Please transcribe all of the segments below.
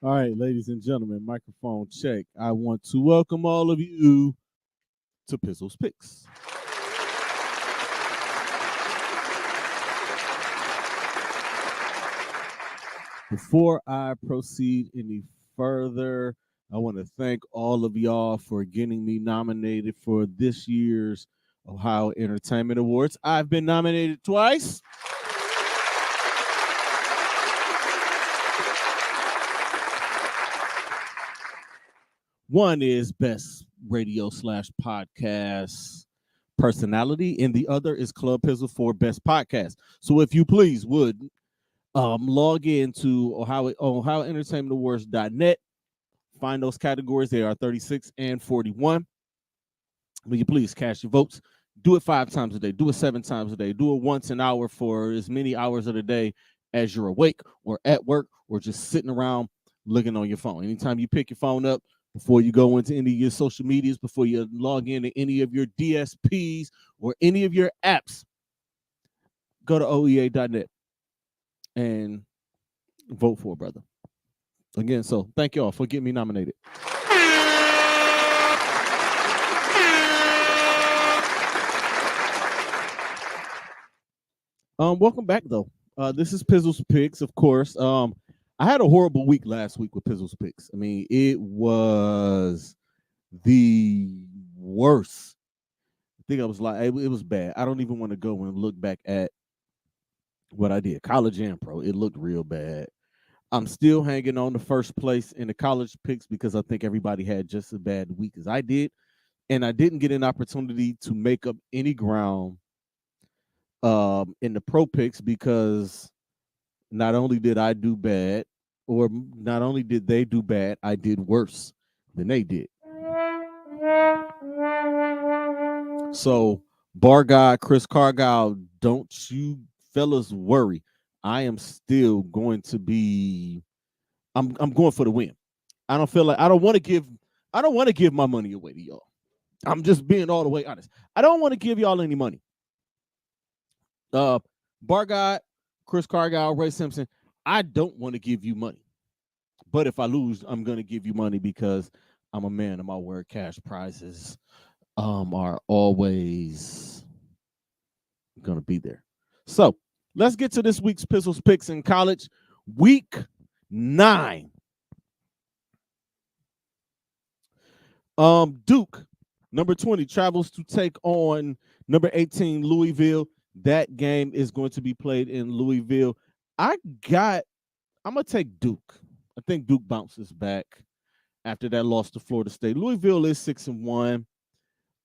All right, ladies and gentlemen, microphone check. I want to welcome all of you to Pizzles Picks. Before I proceed any further, I want to thank all of y'all for getting me nominated for this year's Ohio Entertainment Awards. I've been nominated twice. One is Best Radio slash Podcast Personality, and the other is Club Pizzle for Best Podcast. So if you please would log into OhioEntertainmentAwards.net. Find those categories. They are 36 and 41. Will you please cast your votes? Do it 5 times a day. Do it 7 times a day. Do it once an hour for as many hours of the day as you're awake or at work or just sitting around looking on your phone. Anytime you pick your phone up, before you go into any of your social medias, before you log into any of your DSPs or any of your apps, go to oea.net and vote for a brother. Again, so thank y'all for getting me nominated. Welcome back though. This is Pizzles Picks, of course. I had a horrible week last week with Pizzles Picks. I mean, it was the worst. I think I was like, it was bad. I don't even want to go and look back at what I did. College and pro, it looked real bad. I'm still hanging on to first place in the college picks because I think everybody had just as bad week as I did. And I didn't get an opportunity to make up any ground in the pro picks because not only did I do bad, or not only did they do bad, I did worse than they did. So, bar guy Chris Cargile, don't you fellas worry. I am still going to be. I'm going for the win. I don't feel like I don't want to give my money away to y'all. I'm just being all the way honest. I don't want to give y'all any money. Bar guy Chris Cargile, Ray Simpson, I don't want to give you money. But if I lose, I'm going to give you money because I'm a man of my word. Cash prizes are always going to be there. So let's get to this week's Pizzles Picks in college. Week 9. Duke, number 20, travels to take on number 18, Louisville. That game is going to be played in Louisville. I'm going to take Duke. I think Duke bounces back after that loss to Florida State. Louisville is 6-1.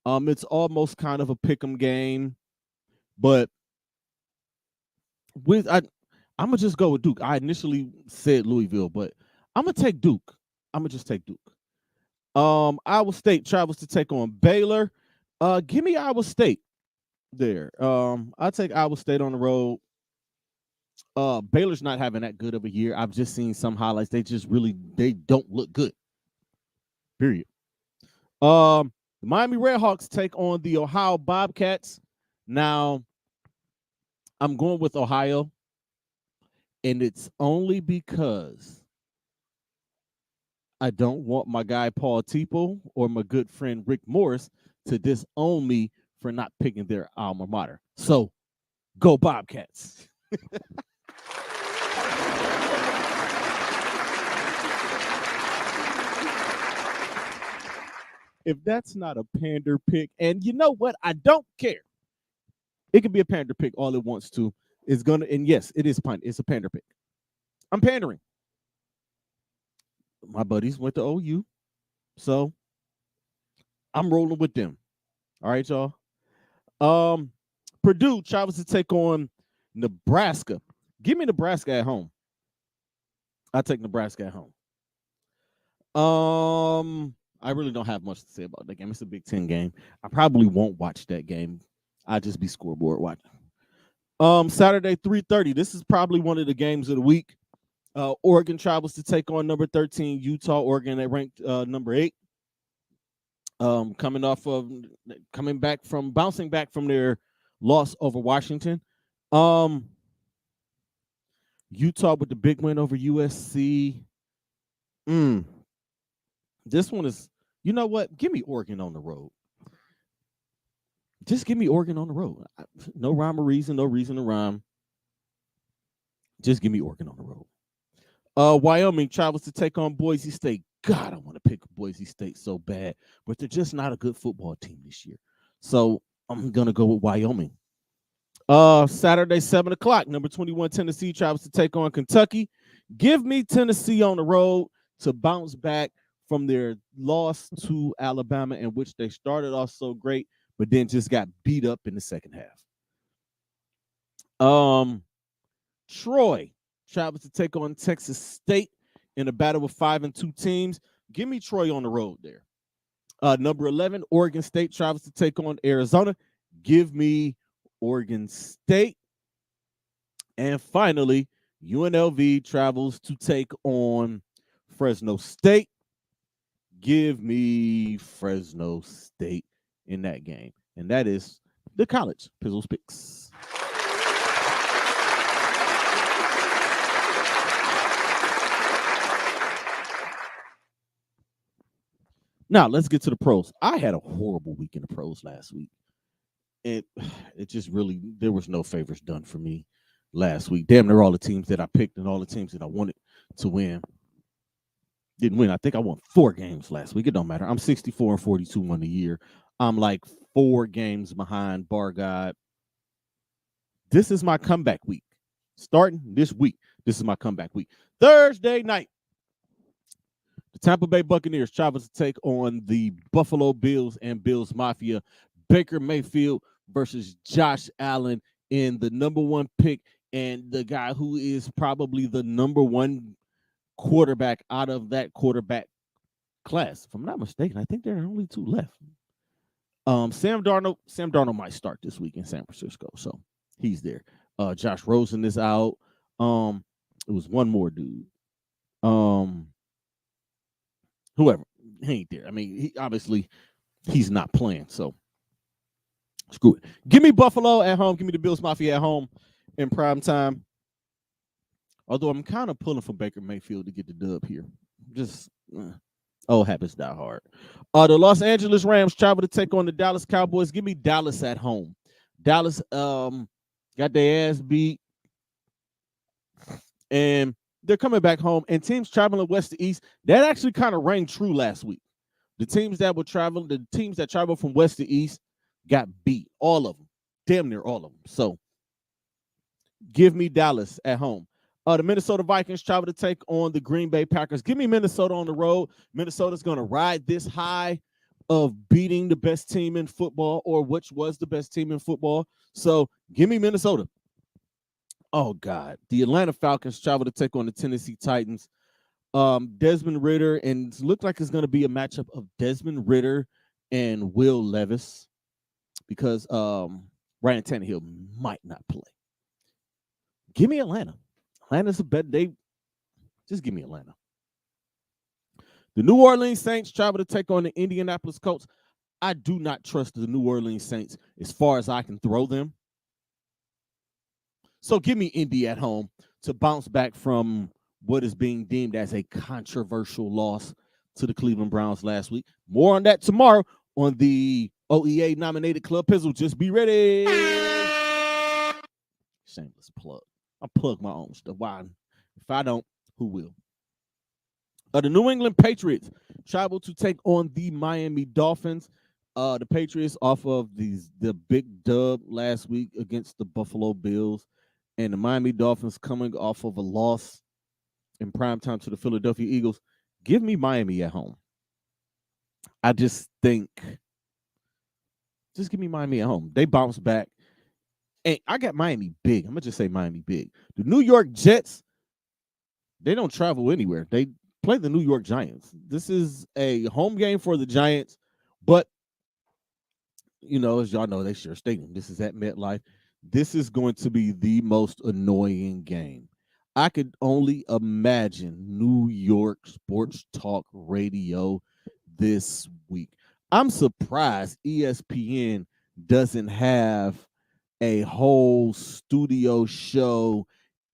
It's almost kind of a pick'em game, but I'm gonna just go with Duke. I initially said Louisville, but I'm gonna take Duke. I'm gonna just take Duke. Iowa State travels to take on Baylor. Give me Iowa State there. I'll take Iowa State on the road. Baylor's not having that good of a year. I've just seen some highlights. They don't look good. Period. The Miami Redhawks take on the Ohio Bobcats. Now, I'm going with Ohio, and it's only because I don't want my guy Paul Teeple or my good friend Rick Morris to disown me for not picking their alma mater. So, go Bobcats. If that's not a pander pick, and you know what? I don't care. It can be a pander pick all it wants to. It's gonna, and yes, it is it's a pander pick. I'm pandering. My buddies went to OU, so I'm rolling with them. All right, y'all. Purdue travels to take on Nebraska. Give me Nebraska at home. I'll take Nebraska at home. I really don't have much to say about that game. It's a Big Ten game. I probably won't watch that game. I'll just be scoreboard watching. Saturday 3:30. This is probably one of the games of the week. Oregon travels to take on number 13 Utah. Oregon at ranked number 8. Bouncing back from their loss over Washington. Utah with the big win over USC. This one is, you know what? Give me Oregon on the road. Just give me Oregon on the road. No rhyme or reason, no reason to rhyme. Just give me Oregon on the road. Wyoming travels to take on Boise State. God, I want to pick Boise State so bad, but they're just not a good football team this year. So I'm gonna go with Wyoming. Saturday, 7 o'clock. Number 21 Tennessee travels to take on Kentucky. Give me Tennessee on the road to bounce back from their loss to Alabama, in which they started off so great, but then just got beat up in the second half. Troy travels to take on Texas State in a battle with 5-2 teams. Give me Troy on the road there. Number 11, Oregon State travels to take on Arizona. Give me Oregon State. And finally, UNLV travels to take on Fresno State. Give me Fresno State in that game. And that is the college Pizzles Picks. Now, let's get to the pros. I had a horrible week in the pros last week. It just really, there was no favors done for me last week. Damn near all the teams that I picked and all the teams that I wanted to win didn't win. I think I won 4 games last week. It don't matter. I'm 64-42 on the year. I'm like 4 games behind Bar God. This is my comeback week. Starting this week, this is my comeback week. Thursday night, the Tampa Bay Buccaneers travel to take on the Buffalo Bills and Bills Mafia. Baker Mayfield versus Josh Allen in the number 1 pick and the guy who is probably the number 1 quarterback out of that quarterback class. If I'm not mistaken, I think there are only 2 left. Sam Darnold might start this week in San Francisco, so he's there. Josh Rosen is out. It was one more dude. Whoever, he ain't there. I mean, he's not playing, so screw it. Give me Buffalo at home. Give me the Bills Mafia at home in prime time. Although I'm kind of pulling for Baker Mayfield to get the dub here. Just old habits die hard. The Los Angeles Rams travel to take on the Dallas Cowboys. Give me Dallas at home. Dallas got their ass beat, and they're coming back home. And teams traveling west to east, that actually kind of rang true last week. The teams that travel from west to east got beat. All of them. Damn near all of them. So give me Dallas at home. The Minnesota Vikings travel to take on the Green Bay Packers. Give me Minnesota on the road. Minnesota's going to ride this high of beating the best team in football, or which was the best team in football. So give me Minnesota. Oh, God. The Atlanta Falcons travel to take on the Tennessee Titans. Desmond Ridder, and it looks like it's going to be a matchup of Desmond Ridder and Will Levis because Ryan Tannehill might not play. Give me Atlanta. Atlanta's a bet. Just give me Atlanta. The New Orleans Saints travel to take on the Indianapolis Colts. I do not trust the New Orleans Saints as far as I can throw them. So give me Indy at home to bounce back from what is being deemed as a controversial loss to the Cleveland Browns last week. More on that tomorrow on the OEA nominated Club Pizzle. Just be ready. Shameless plug. I plug my own stuff. Why? If I don't, who will? The New England Patriots travel to take on the Miami Dolphins. The Patriots off of the big dub last week against the Buffalo Bills, and the Miami Dolphins coming off of a loss in primetime to the Philadelphia Eagles. Give me Miami at home. I just think, just give me Miami at home. They bounce back. And I got Miami big. I'm going to just say Miami big. The New York Jets, they don't travel anywhere. They play the New York Giants. This is a home game for the Giants, but, you know, as y'all know, they share a stadium. This is at MetLife. This is going to be the most annoying game. I could only imagine New York Sports Talk Radio this week. I'm surprised ESPN doesn't have a whole studio show,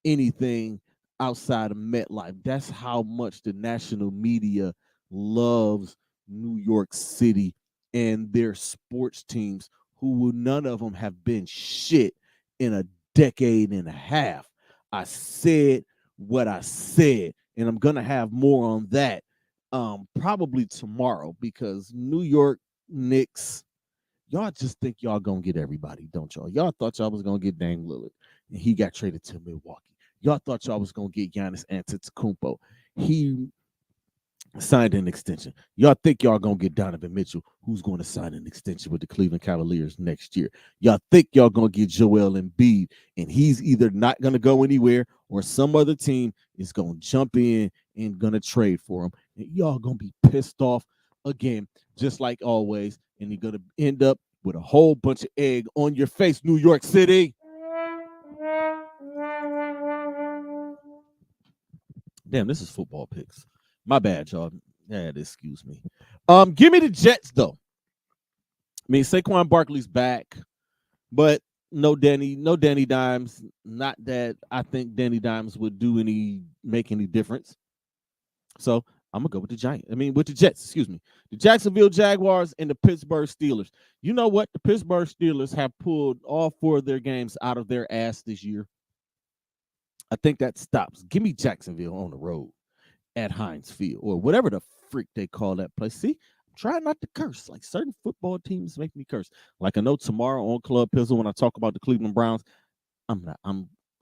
anything. outside of MetLife. That's how much the national media loves New York City and their sports teams, who none of them have been shit in a decade and a half. I said what I said, and I'm gonna have more on that probably tomorrow, because New York Knicks, y'all just think y'all gonna get everybody, don't y'all? Y'all thought y'all was gonna get Dame Lillard, and he got traded to Milwaukee. Y'all thought y'all was gonna get Giannis Antetokounmpo. He signed an extension. Y'all think y'all gonna get Donovan Mitchell, who's going to sign an extension with the Cleveland Cavaliers next year. Y'all think y'all gonna get Joel Embiid, and he's either not gonna go anywhere or some other team is gonna jump in and gonna trade for him. And y'all gonna be pissed off again, just like always, and you're gonna end up with a whole bunch of egg on your face, New York City. Damn, this is football picks. My bad, y'all. Yeah, excuse me. Give me the Jets, though. I mean, Saquon Barkley's back, but no Danny Dimes. Not that I think Danny Dimes would make any difference. So I'm gonna go with the Jets, excuse me. The Jacksonville Jaguars and the Pittsburgh Steelers. You know what? The Pittsburgh Steelers have pulled all 4 of their games out of their ass this year. I think that stops. Give me Jacksonville on the road at Heinz Field, or whatever the freak they call that place. See, I'm trying not to curse. Like, certain football teams make me curse. Like, I know tomorrow on Club Pizzle, when I talk about the Cleveland Browns, I'm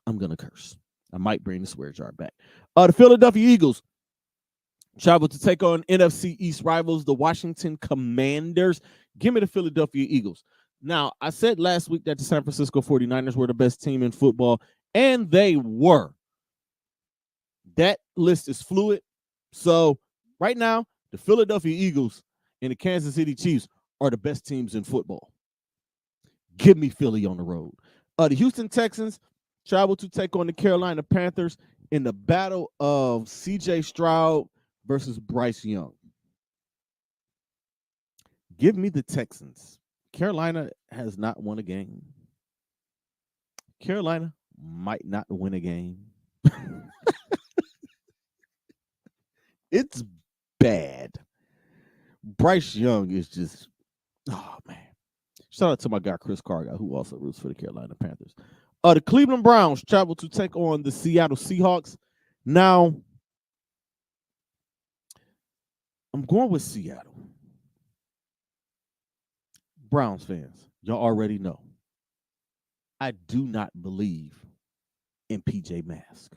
gonna curse. I might bring the swear jar back. The Philadelphia Eagles travel to take on NFC East rivals, the Washington Commanders. Give me the Philadelphia Eagles. Now, I said last week that the San Francisco 49ers were the best team in football, and they were. That list is fluid. So right now, the Philadelphia Eagles and the Kansas City Chiefs are the best teams in football. Give me Philly on the road. The Houston Texans travel to take on the Carolina Panthers in the battle of C.J. Stroud versus Bryce Young. Give me the Texans. Carolina has not won a game. Carolina might not win a game. It's bad. Bryce Young is just, oh, man. Shout out to my guy, Chris Cargill, who also roots for the Carolina Panthers. The Cleveland Browns travel to take on the Seattle Seahawks. Now, I'm going with Seattle. Browns fans, y'all already know, I do not believe in PJ Mask.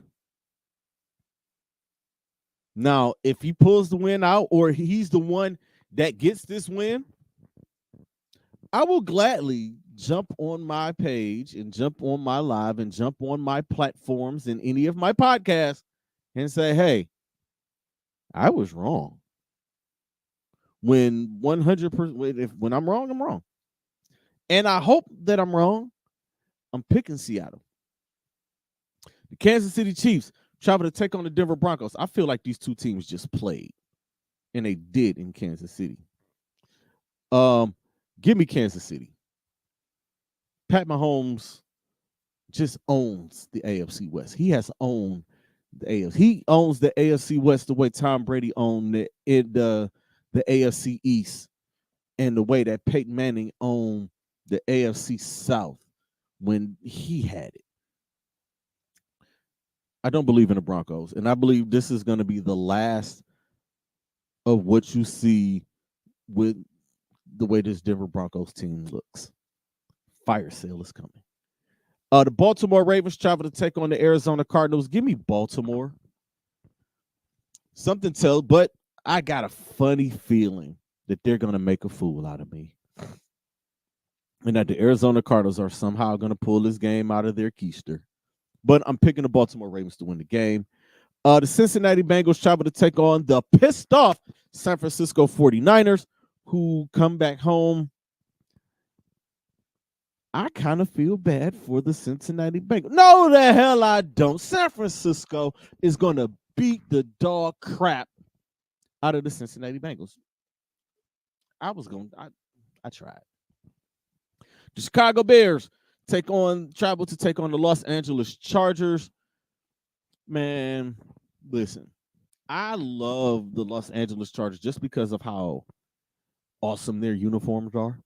Now, if he pulls the win out, or he's the one that gets this win, I will gladly jump on my page and jump on my live and jump on my platforms and any of my podcasts and say, hey, I was wrong. When 100%, when I'm wrong, I'm wrong. And I hope that I'm wrong. I'm picking Seattle. The Kansas City Chiefs travel to take on the Denver Broncos. I feel like these two teams just played, and they did in Kansas City. Give me Kansas City. Pat Mahomes just owns the AFC West. He has owned the AFC. He owns the AFC West the way Tom Brady owned the AFC East, and the way that Peyton Manning owned the AFC South when he had it. I don't believe in the Broncos, and I believe this is going to be the last of what you see with the way this Denver Broncos team looks. Fire sale is coming. The Baltimore Ravens travel to take on the Arizona Cardinals. Give me Baltimore. But I got a funny feeling that they're going to make a fool out of me, and that the Arizona Cardinals are somehow going to pull this game out of their keister. But I'm picking the Baltimore Ravens to win the game. The Cincinnati Bengals travel to take on the pissed off San Francisco 49ers, who come back home. I kind of feel bad for the Cincinnati Bengals. No, the hell I don't. San Francisco is going to beat the dog crap out of the Cincinnati Bengals. I tried. The Chicago Bears travel to take on the Los Angeles Chargers. Man, listen, I love the Los Angeles Chargers just because of how awesome their uniforms are.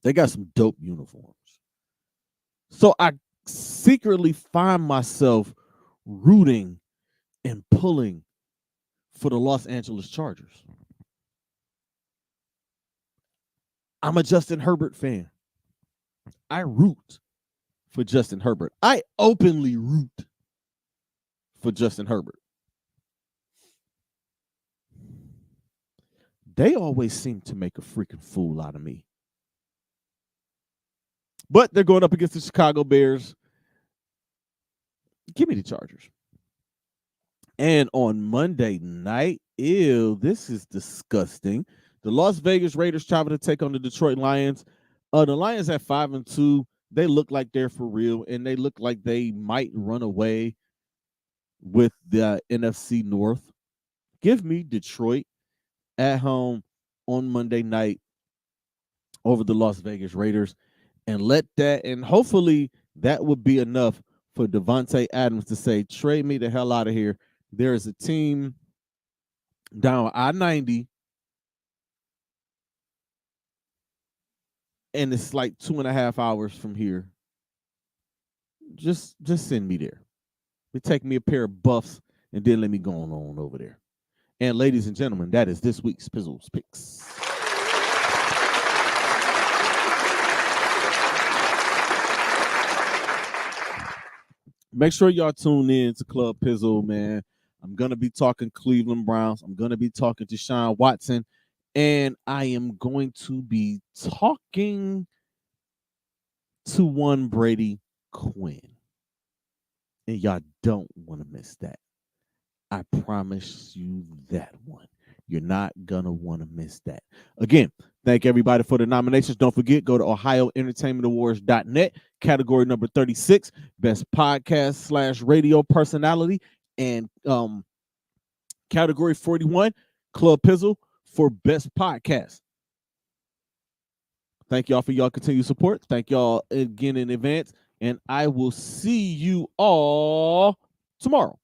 They got some dope uniforms. So I secretly find myself rooting and pulling for the Los Angeles Chargers. I'm a Justin Herbert fan. I root for Justin Herbert. I openly root for Justin Herbert. They always seem to make a freaking fool out of me. But they're going up against the Chicago Bears. Give me the Chargers. And on Monday night, ew, this is disgusting. The Las Vegas Raiders travel to take on the Detroit Lions. The Lions at 5-2. They look like they're for real, and they look like they might run away with the NFC North. Give me Detroit at home on Monday night over the Las Vegas Raiders, and hopefully that would be enough for Devontae Adams to say, trade me the hell out of here. There is a team down I-90, and it's like 2.5 hours from here. Just send me there. Take me a pair of buffs, and then let me go on over there. And ladies and gentlemen, that is this week's Pizzles Picks. Make sure y'all tune in to Club Pizzle, man. I'm going to be talking Cleveland Browns. I'm going to be talking to Deshaun Watson. And I am going to be talking to one Brady Quinn. And y'all don't want to miss that. I promise you that one. You're not going to want to miss that. Again, thank everybody for the nominations. Don't forget, go to OhioEntertainmentAwards.net, category number 36, Best Podcast / Radio Personality, and category 41, Club Pizzle for Best Podcast. Thank y'all for y'all continued support. Thank y'all again in advance, and I will see you all tomorrow.